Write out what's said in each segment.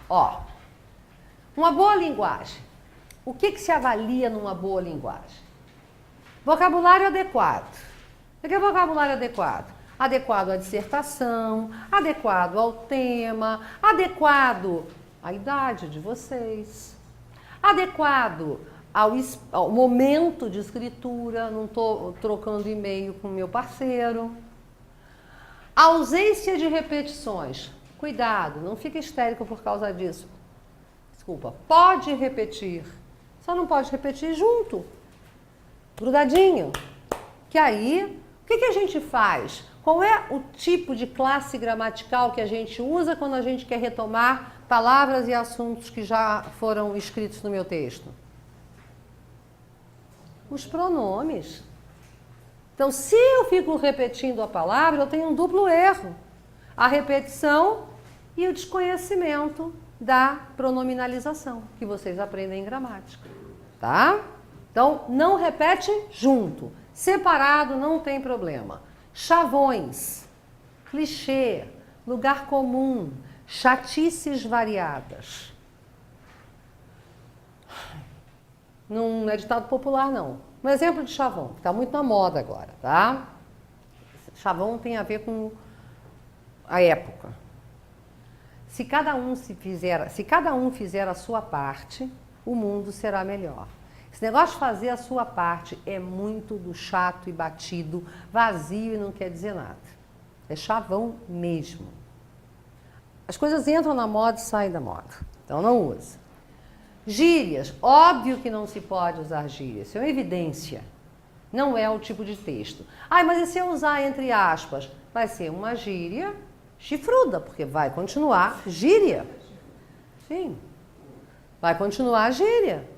Ó, uma boa linguagem. O que se avalia numa boa linguagem? Vocabulário adequado. O que é vocabulário adequado? Adequado à dissertação, adequado ao tema, adequado à idade de vocês, adequado ao momento de escritura, não estou trocando e-mail com o meu parceiro. A ausência de repetições. Cuidado, não fica histérico por causa disso. Desculpa, pode repetir, só não pode repetir junto, grudadinho. Que aí, o que a gente faz? Qual é o tipo de classe gramatical que a gente usa quando a gente quer retomar palavras e assuntos que já foram escritos no meu texto? Os pronomes. Então, se eu fico repetindo a palavra, eu tenho um duplo erro. A repetição e o desconhecimento da pronominalização, que vocês aprendem em gramática. Tá? Então, não repete junto. Separado não tem problema. Chavões, clichê, lugar comum, chatices variadas. Não é ditado popular, não. Um exemplo de chavão, que está muito na moda agora, tá? Chavão tem a ver com a época. Se cada um fizer a sua parte, o mundo será melhor. Esse negócio de fazer a sua parte é muito do chato e batido, vazio e não quer dizer nada. É chavão mesmo. As coisas entram na moda e saem da moda. Então não usa. Gírias. Óbvio que não se pode usar gírias. Isso é uma evidência. Não é o tipo de texto. Mas e se eu usar entre aspas? Vai ser uma gíria chifruda, porque vai continuar gíria. Sim. Vai continuar gíria.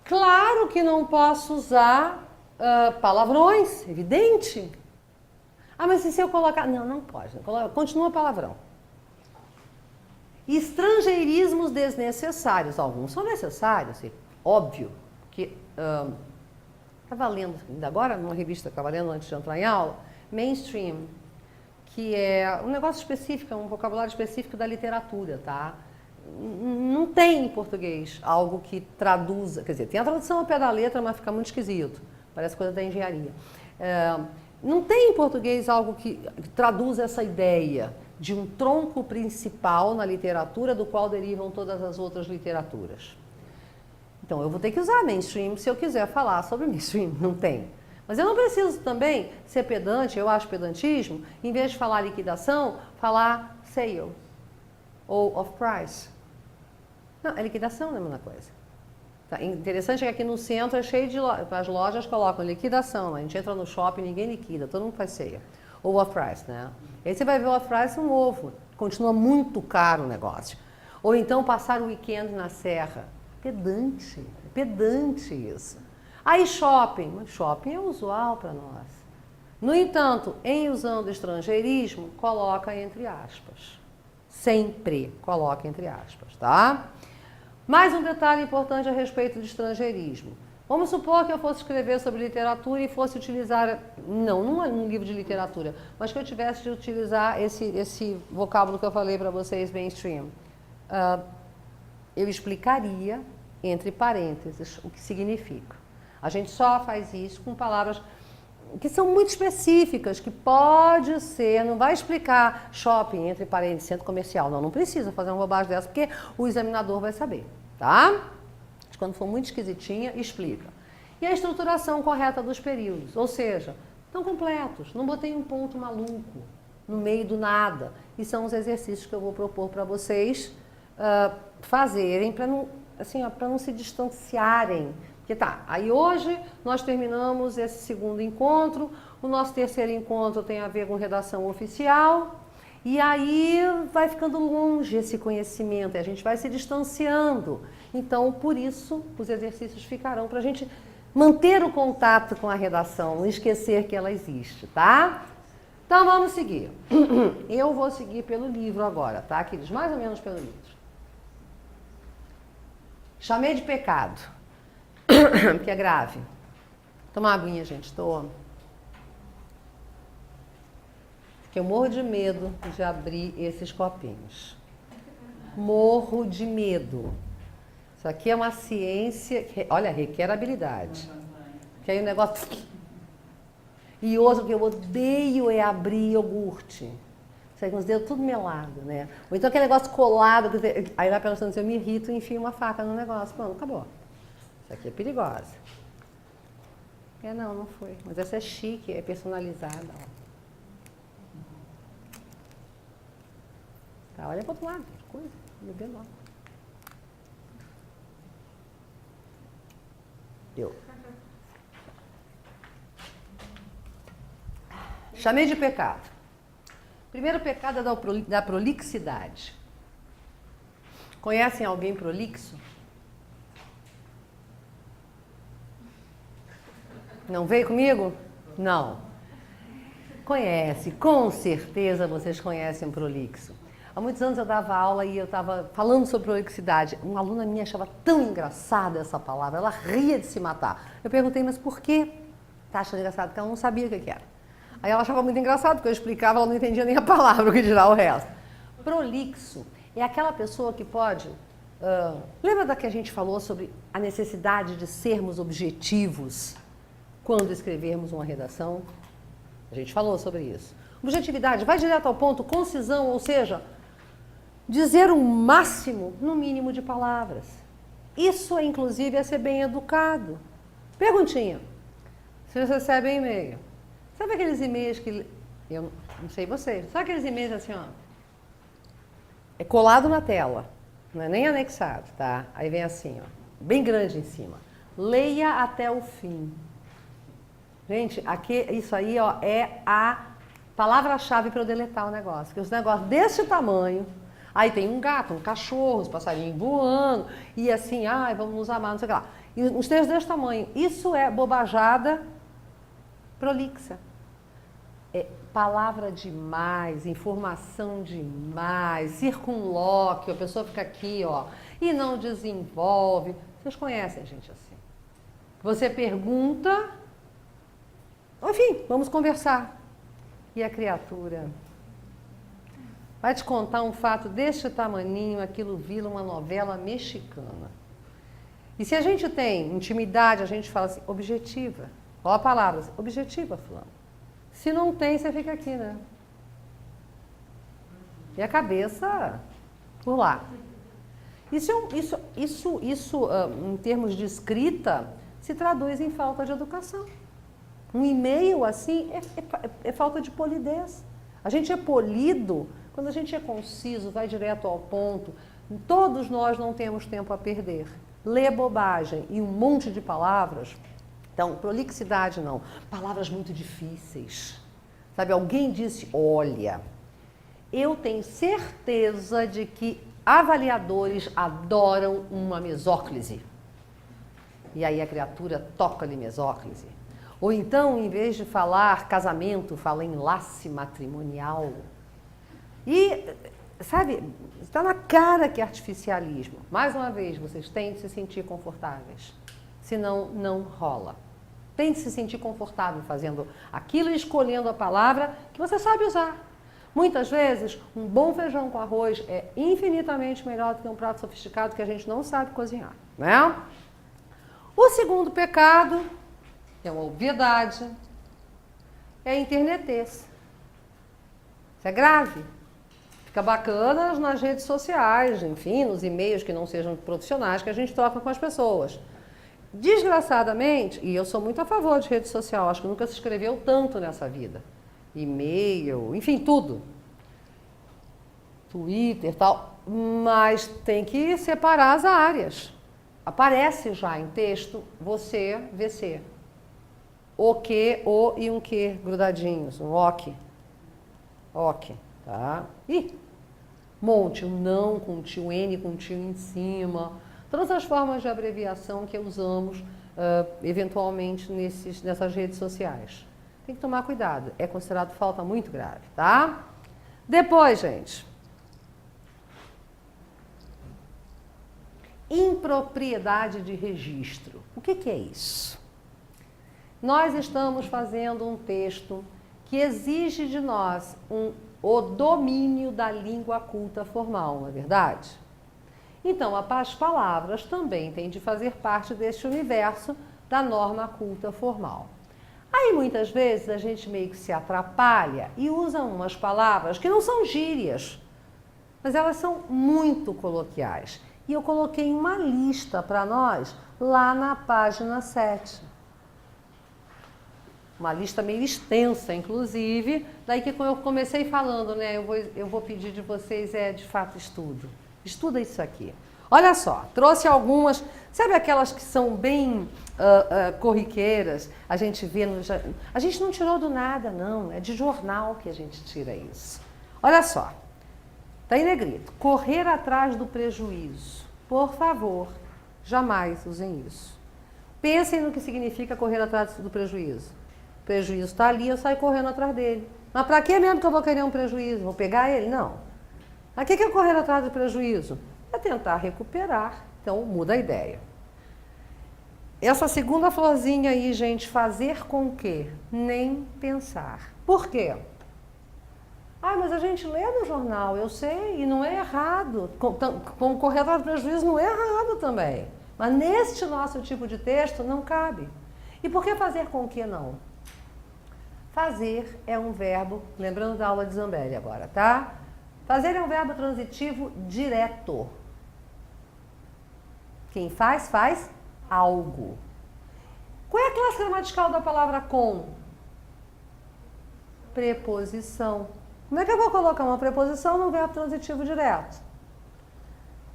Claro que não posso usar palavrões, evidente. Mas e se eu colocar... Não pode. Continua palavrão. Estrangeirismos desnecessários. Alguns são necessários, óbvio. Que estava lendo, ainda agora, numa revista que estava lendo antes de entrar em aula, Mainstream, que é um negócio específico, um vocabulário específico da literatura, tá? Não tem em português algo que traduza, quer dizer, tem a tradução ao pé da letra, mas fica muito esquisito, parece coisa da engenharia. Não tem em português algo que traduza essa ideia de um tronco principal na literatura do qual derivam todas as outras literaturas. Então, eu vou ter que usar mainstream se eu quiser falar sobre mainstream, não tem. Mas eu não preciso também ser pedante, eu acho pedantismo, em vez de falar liquidação, falar sale ou off price. Não, é liquidação, não é a mesma coisa. Tá, interessante é que aqui no centro é cheio de lojas, as lojas colocam liquidação, a gente entra no shopping, ninguém liquida, todo mundo faz ceia. Ou off price, né? Aí você vai ver o off price um ovo, continua muito caro o negócio. Ou então passar o weekend na serra. Pedante isso. Aí shopping, mas shopping é usual para nós. No entanto, em usando estrangeirismo, coloca entre aspas. Sempre coloca entre aspas, tá? Mais um detalhe importante a respeito de estrangeirismo. Vamos supor que eu fosse escrever sobre literatura e fosse utilizar, não num livro de literatura, mas que eu tivesse de utilizar esse vocábulo que eu falei para vocês, mainstream. Eu explicaria, entre parênteses, o que significa. A gente só faz isso com palavras que são muito específicas, que pode ser, não vai explicar shopping, entre parênteses, centro comercial, não precisa fazer uma bobagem dessa, porque o examinador vai saber, tá? Quando for muito esquisitinha, explica. E a estruturação correta dos períodos, ou seja, estão completos, não botei um ponto maluco no meio do nada. E são os exercícios que eu vou propor para vocês fazerem, para não se distanciarem. Porque tá, aí hoje nós terminamos esse segundo encontro, o nosso terceiro encontro tem a ver com redação oficial, e aí vai ficando longe esse conhecimento, e a gente vai se distanciando. Então, por isso, os exercícios ficarão para a gente manter o contato com a redação, não esquecer que ela existe, tá? Então, vamos seguir. Eu vou seguir pelo livro agora, tá, queridos? Mais ou menos pelo livro. Chamei de pecado, que é grave. Toma uma aguinha, gente, porque eu morro de medo de abrir esses copinhos. Morro de medo. Isso aqui é uma ciência, olha, requer habilidade. Que aí o negócio... E outro que eu odeio é abrir iogurte. Sai com os dedos tudo melado, né? Ou então aquele negócio colado, aí vai pensando assim, eu me irrito e enfio uma faca no negócio. Pronto, acabou. Isso aqui é perigosa. Não foi. Mas essa é chique, é personalizada. Ó. Tá, olha para o outro lado, que coisa, bebendo água. Deu. Chamei de pecado. Primeiro pecado é da prolixidade. Conhecem alguém prolixo? Não veio comigo? Não. Conhece, com certeza vocês conhecem prolixo. Há muitos anos eu dava aula e eu estava falando sobre prolixidade. Uma aluna minha achava tão engraçada essa palavra, ela ria de se matar. Eu perguntei, mas por que tá achando engraçado? Porque ela não sabia o que era. Aí ela achava muito engraçado, porque eu explicava, ela não entendia nem a palavra, o que dirá o resto. Prolixo é aquela pessoa que pode... lembra da que a gente falou sobre a necessidade de sermos objetivos quando escrevermos uma redação? A gente falou sobre isso. Objetividade, vai direto ao ponto, concisão, ou seja, dizer o máximo no mínimo de palavras. Isso, inclusive, é ser bem educado. Perguntinha. Vocês recebem e-mail. Sabe aqueles e-mails que... Eu não sei vocês. Sabe aqueles e-mails assim, ó? É colado na tela. Não é nem anexado, tá? Aí vem assim, ó. Bem grande em cima. Leia até o fim. Gente, aqui, isso aí, ó, é a palavra-chave para eu deletar o negócio. Porque os negócios desse tamanho... Aí tem um gato, um cachorro, os passarinhos voando, e assim, ai, vamos nos amar, não sei o que lá. E os textos desse tamanho. Isso é bobajada prolixa. É palavra demais, informação demais, circunlóquio, a pessoa fica aqui, ó, e não desenvolve. Vocês conhecem gente assim. Você pergunta, enfim, vamos conversar. E a criatura vai te contar um fato deste tamaninho, aquilo vira uma novela mexicana. E se a gente tem intimidade, a gente fala assim, objetiva. Olha a palavra, objetiva, fulano. Se não tem, você fica aqui, né? E a cabeça por lá. Isso, em termos de escrita, se traduz em falta de educação. Um e-mail, assim, é falta de polidez. A gente é polido quando a gente é conciso, vai direto ao ponto. Todos nós não temos tempo a perder. Ler bobagem e um monte de palavras... Então, prolixidade não. Palavras muito difíceis. Sabe, alguém disse, olha, eu tenho certeza de que avaliadores adoram uma mesóclise. E aí a criatura toca-lhe mesóclise. Ou então, em vez de falar casamento, fala enlace matrimonial. E, sabe, está na cara que é artificialismo. Mais uma vez, vocês têm de se sentir confortáveis. Senão, não rola. Tem de se sentir confortável fazendo aquilo e escolhendo a palavra que você sabe usar. Muitas vezes, um bom feijão com arroz é infinitamente melhor do que um prato sofisticado que a gente não sabe cozinhar, né? O segundo pecado é uma obviedade, é a internetez. Isso é grave. Fica bacana nas redes sociais, enfim, nos e-mails que não sejam profissionais que a gente troca com as pessoas. Desgraçadamente, e eu sou muito a favor de rede social, acho que nunca se escreveu tanto nessa vida. E-mail, enfim, tudo. Twitter, tal, mas tem que separar as áreas. Aparece já em texto você, VC. O que, o e um que grudadinhos, um ok. Ok, tá? Ih, monte, um não com tio, N com tio em cima. Todas as formas de abreviação que usamos, eventualmente, nessas redes sociais. Tem que tomar cuidado. É considerado falta muito grave, tá? Depois, gente. Impropriedade de registro. O que é isso? Nós estamos fazendo um texto que exige de nós o domínio da língua culta formal, não é verdade? Então, as palavras também têm de fazer parte deste universo da norma culta formal. Aí, muitas vezes, a gente meio que se atrapalha e usa umas palavras que não são gírias, mas elas são muito coloquiais. E eu coloquei uma lista para nós lá na página 7. Uma lista meio extensa, inclusive. Daí que eu comecei falando, né? Eu vou pedir de vocês, de fato, estudo. Estuda isso aqui. Olha só, trouxe algumas, sabe aquelas que são bem corriqueiras, a gente vê a gente não tirou do nada, não, é de jornal que a gente tira isso. Olha só, tá em negrito, correr atrás do prejuízo. Por favor, jamais usem isso. Pensem no que significa correr atrás do prejuízo. O prejuízo está ali, eu saio correndo atrás dele. Mas para que mesmo que eu vou querer um prejuízo? Vou pegar ele? Não. Mas o que é correr atrás do prejuízo? É tentar recuperar. Então, muda a ideia. Essa segunda florzinha aí, gente, fazer com que? Nem pensar. Por quê? Ah, mas a gente lê no jornal, eu sei, e não é errado. Com correr atrás do prejuízo não é errado também. Mas neste nosso tipo de texto não cabe. E por que fazer com que não? Fazer é um verbo, lembrando da aula de Zambelli agora, tá? Fazer é um verbo transitivo direto. Quem faz, faz algo. Qual é a classe gramatical da palavra com? Preposição. Como é que eu vou colocar uma preposição num verbo transitivo direto?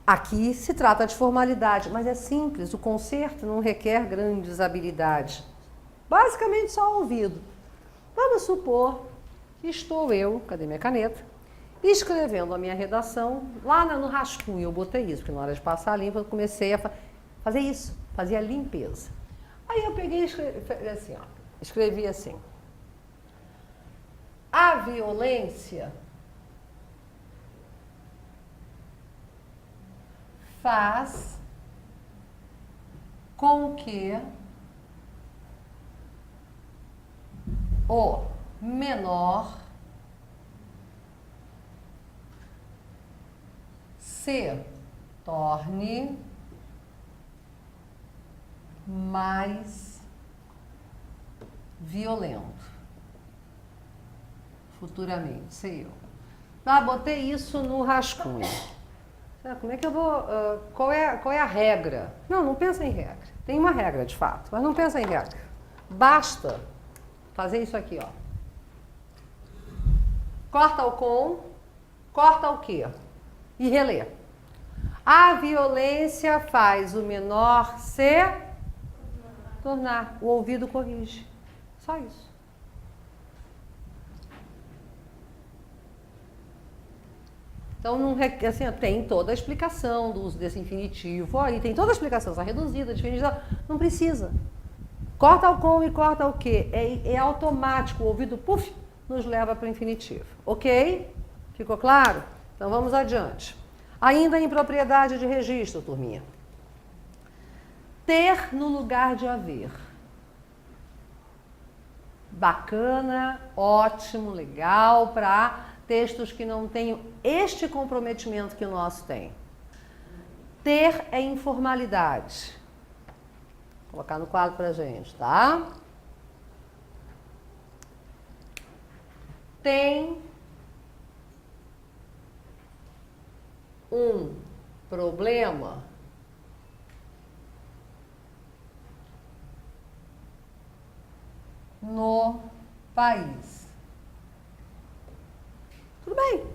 Aqui se trata de formalidade, mas é simples, o concerto não requer grandes habilidades. Basicamente só ouvido. Vamos supor que estou eu, cadê minha caneta? Escrevendo a minha redação, lá no rascunho eu botei isso, porque na hora de passar a limpa eu comecei a fazer isso, fazia a limpeza. Aí eu peguei e escrevi assim, a violência faz com que o menor se torne mais violento. Futuramente, sei eu. Ah, botei isso no rascunho. Como é que eu vou... qual é a regra? Não pensa em regra. Tem uma regra, de fato, mas não pensa em regra. Basta fazer isso aqui, ó. Corta o com, corta o que? E relê. A violência faz o menor se tornar. O ouvido corrige. Só isso. Então, assim, tem toda a explicação do uso desse infinitivo. Aí tem toda a explicação, está reduzida, definitiva. Não precisa. Corta o com e corta o que. É automático. O ouvido, puf, nos leva para o infinitivo. Ok? Ficou claro? Então, vamos adiante. Ainda em propriedade de registro, turminha. Ter no lugar de haver. Bacana, ótimo, legal para textos que não tenham este comprometimento que o nosso tem. Ter é informalidade. Vou colocar no quadro pra gente, tá? Tem um problema no país. Tudo bem.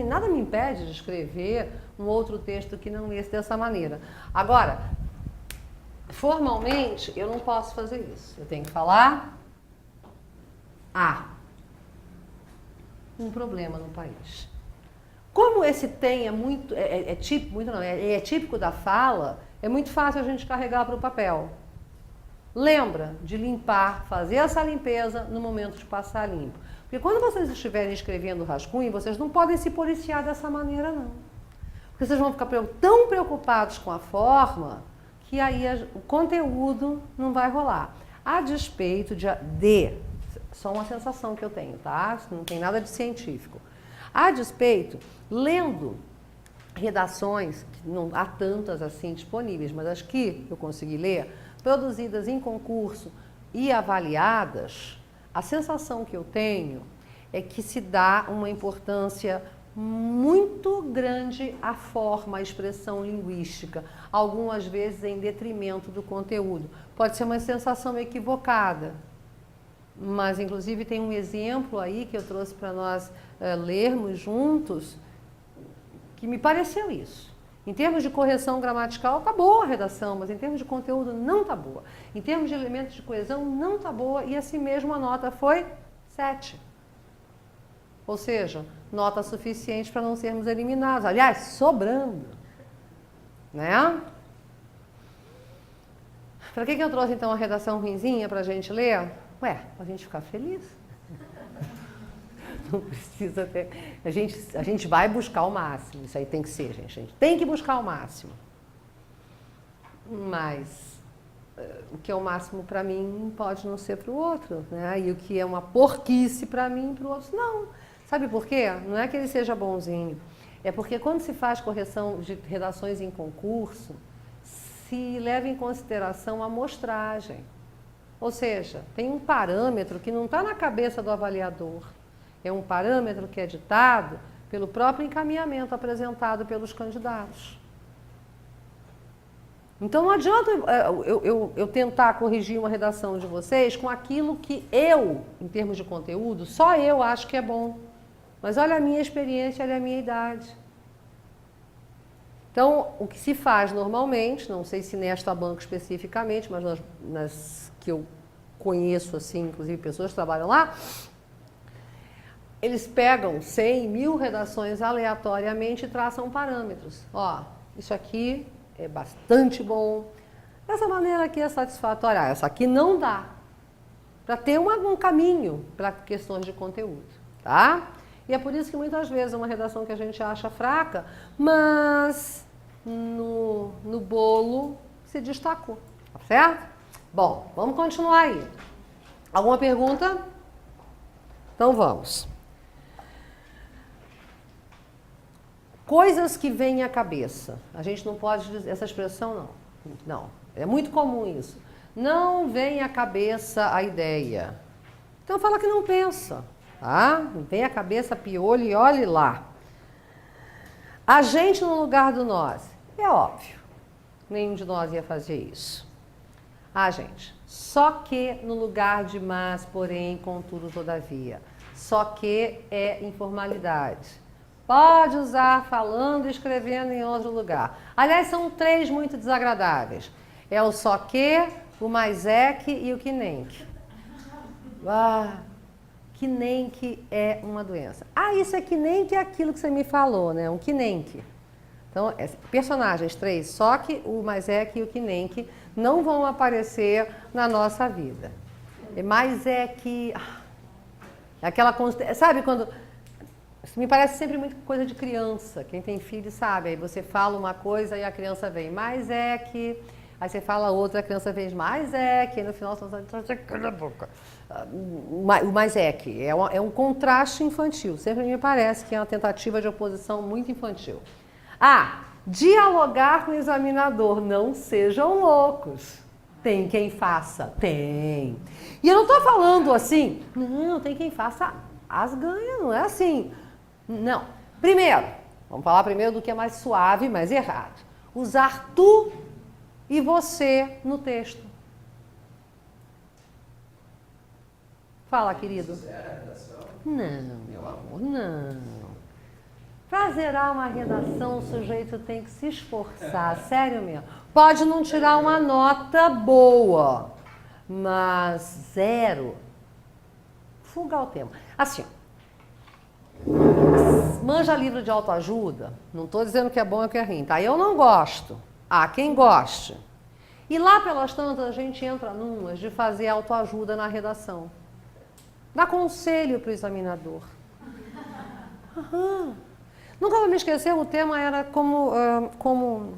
Nada me impede de escrever um outro texto que não esse dessa maneira. Agora, formalmente, eu não posso fazer isso. Eu tenho que falar há um problema no país. Como esse tem é típico da fala, é muito fácil a gente carregar para o papel. Lembra de limpar, fazer essa limpeza no momento de passar limpo. Porque quando vocês estiverem escrevendo rascunho, vocês não podem se policiar dessa maneira, não. Porque vocês vão ficar tão preocupados com a forma que aí o conteúdo não vai rolar. A despeito só uma sensação que eu tenho, tá? Não tem nada de científico. A despeito, lendo redações, que não há tantas assim disponíveis, mas as que eu consegui ler, produzidas em concurso e avaliadas, a sensação que eu tenho é que se dá uma importância muito grande à forma, à expressão linguística, algumas vezes em detrimento do conteúdo. Pode ser uma sensação equivocada, mas inclusive tem um exemplo aí que eu trouxe para nós lermos juntos, que me pareceu isso. Em termos de correção gramatical, está boa a redação, mas em termos de conteúdo não está boa. Em termos de elementos de coesão, não está boa, e assim mesmo a nota foi 7. Ou seja, nota suficiente para não sermos eliminados. Aliás, sobrando. Né? Para que eu trouxe então a redação ruinzinha para a gente ler? Ué, para a gente ficar feliz. Não precisa ter. A gente vai buscar o máximo. Isso aí tem que ser, gente. A gente tem que buscar o máximo. Mas o que é o máximo para mim pode não ser para o outro, né? E o que é uma porquice para mim, para o outro, não. Sabe por quê? Não é que ele seja bonzinho. É porque quando se faz correção de redações em concurso, se leva em consideração a amostragem. Ou seja, tem um parâmetro que não está na cabeça do avaliador. É um parâmetro que é ditado pelo próprio encaminhamento apresentado pelos candidatos. Então não adianta eu tentar corrigir uma redação de vocês com aquilo que eu, em termos de conteúdo, só eu acho que é bom. Mas olha a minha experiência, olha a minha idade. Então, o que se faz normalmente, não sei se nesta banca especificamente, mas nas que eu conheço, assim, inclusive pessoas que trabalham lá, eles pegam 100, 1000 redações aleatoriamente e traçam parâmetros. Ó, isso aqui é bastante bom. Essa maneira aqui é satisfatória. Essa aqui não dá. Para ter um caminho para questões de conteúdo, tá? E é por isso que muitas vezes é uma redação que a gente acha fraca, mas no bolo se destacou, tá certo? Bom, vamos continuar aí. Alguma pergunta? Então vamos. Coisas que vêm à cabeça. A gente não pode dizer essa expressão, não. Não, é muito comum isso. Não vem à cabeça a ideia. Então fala que não pensa. Tá? Vem à cabeça piolho e olhe lá. A gente no lugar do nós. É óbvio. Nenhum de nós ia fazer isso. Gente. Só que no lugar de mas, porém, contudo, todavia. Só que é informalidade. Pode usar falando e escrevendo em outro lugar. Aliás, são 3 muito desagradáveis. É o só que, o mais é que e o que nem que. Que nem que é uma doença. Isso é que nem que é aquilo que você me falou, né? Um que nem que. Então, personagens 3, só que, o mais é que e o que nem que não vão aparecer na nossa vida. Mais é que... Aquela... Sabe quando... Isso me parece sempre muito coisa de criança. Quem tem filho sabe. Aí você fala uma coisa e a criança vem. Mas é que... Aí você fala outra, a criança vem. Mas é que... No final você cala a boca. O mais é que. É um contraste infantil. Sempre me parece que é uma tentativa de oposição muito infantil. Dialogar com o examinador. Não sejam loucos. Tem quem faça? Tem. E eu não estou falando assim, não, tem quem faça as ganha, não é assim. Não. Primeiro, vamos falar primeiro do que é mais suave, mais errado. Usar tu e você no texto. Fala, querido. Não, meu amor, não. Para zerar uma redação, o sujeito tem que se esforçar, sério mesmo. Pode não tirar uma nota boa, mas 0, fuga o tema. Assim, manja livro de autoajuda, não estou dizendo que é bom ou que é ruim, tá? Eu não gosto. Quem goste. E lá pelas tantas a gente entra numas de fazer autoajuda na redação. Dá conselho para o examinador. Nunca vou me esquecer, o tema era como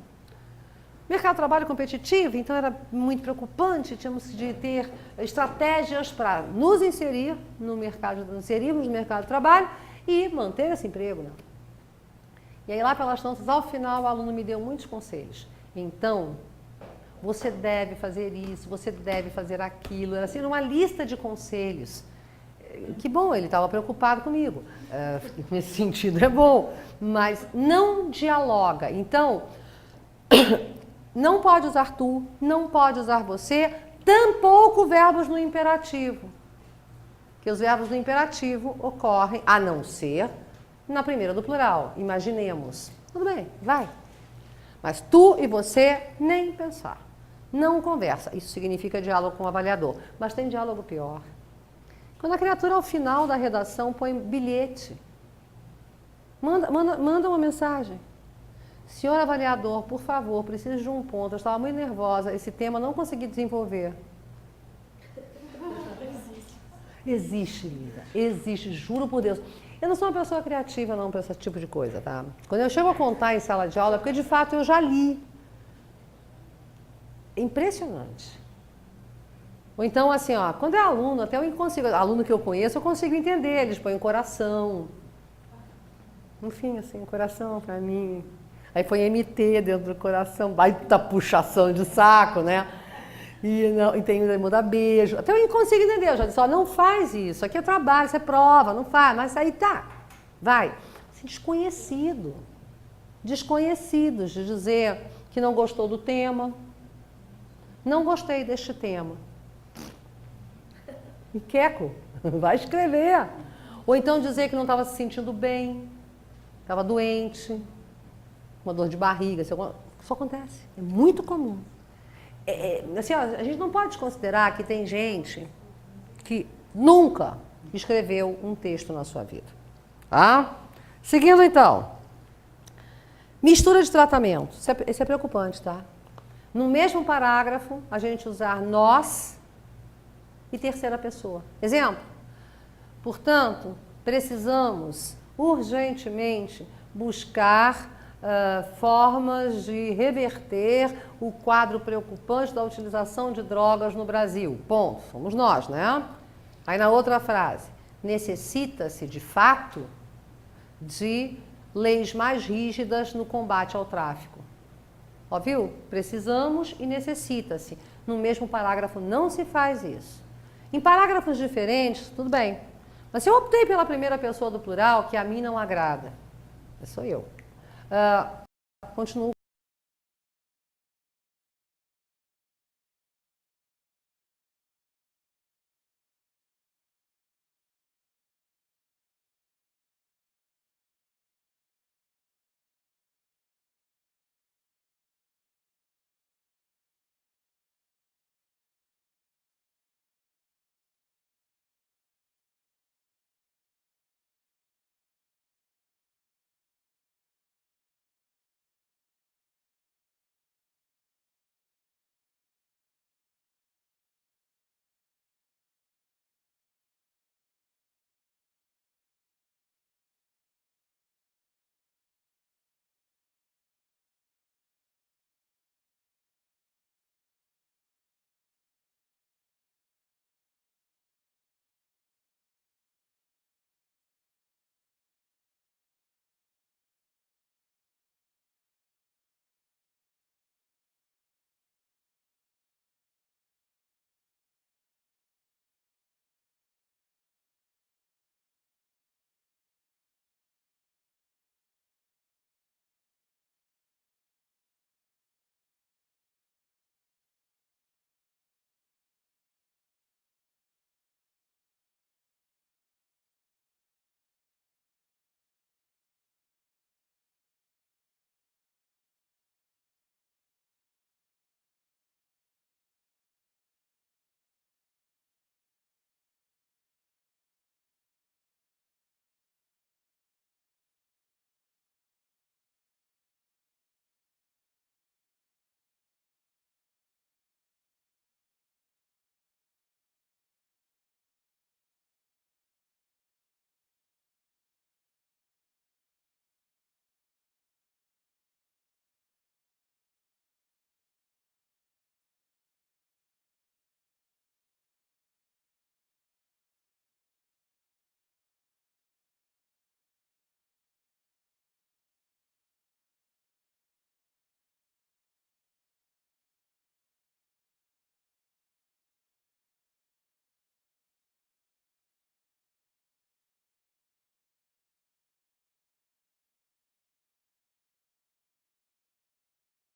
mercado de trabalho competitivo, então era muito preocupante, tínhamos de ter estratégias para nos inserir no mercado, inserirmos no mercado de trabalho e manter esse emprego. Né? E aí lá pelas tantas, ao final, o aluno me deu muitos conselhos. Então, você deve fazer isso, você deve fazer aquilo. Era assim, uma lista de conselhos. Que bom, ele estava preocupado comigo. Nesse sentido é bom. Mas não dialoga. Então, não pode usar tu, não pode usar você, tampouco verbos no imperativo. Porque os verbos no imperativo ocorrem, a não ser, na primeira do plural. Imaginemos. Tudo bem, vai. Mas tu e você, nem pensar. Não conversa. Isso significa diálogo com o avaliador. Mas tem diálogo pior. Quando a criatura, ao final da redação, põe bilhete. Manda uma mensagem. Senhor avaliador, por favor, preciso de um ponto. Eu estava muito nervosa. Esse tema eu não consegui desenvolver. Existe, Lida. Existe, juro por Deus. Eu não sou uma pessoa criativa, não, para esse tipo de coisa, tá? Quando eu chego a contar em sala de aula, é porque de fato eu já li. É impressionante. Ou então, assim, ó, quando é aluno, até eu consigo, aluno que eu conheço, eu consigo entender, eles põem coração. Enfim, assim, coração pra mim. Aí põe MT dentro do coração, baita puxação de saco, né? E tem muda beijo. Até eu consigo entender, eu já disse, ó, não faz isso, aqui é trabalho, isso é prova, não faz, mas aí tá, vai. Assim, desconhecido. Desconhecidos de dizer que não gostou do tema. Não gostei deste tema. E queco, vai escrever. Ou então dizer que não estava se sentindo bem, estava doente, uma dor de barriga. Isso acontece, é muito comum. Assim, ó, a gente não pode considerar que tem gente que nunca escreveu um texto na sua vida. Tá? Seguindo então. Mistura de tratamento. Isso é preocupante, tá? No mesmo parágrafo, a gente usar nós e terceira pessoa. Exemplo. Portanto, precisamos urgentemente buscar formas de reverter o quadro preocupante da utilização de drogas no Brasil. Ponto. Somos nós, né? Aí na outra frase, necessita-se de fato de leis mais rígidas no combate ao tráfico. Ó, viu? Precisamos e necessita-se. No mesmo parágrafo não se faz isso. Em parágrafos diferentes, tudo bem. Mas se eu optei pela primeira pessoa do plural, que a mim não agrada, sou eu. Continuo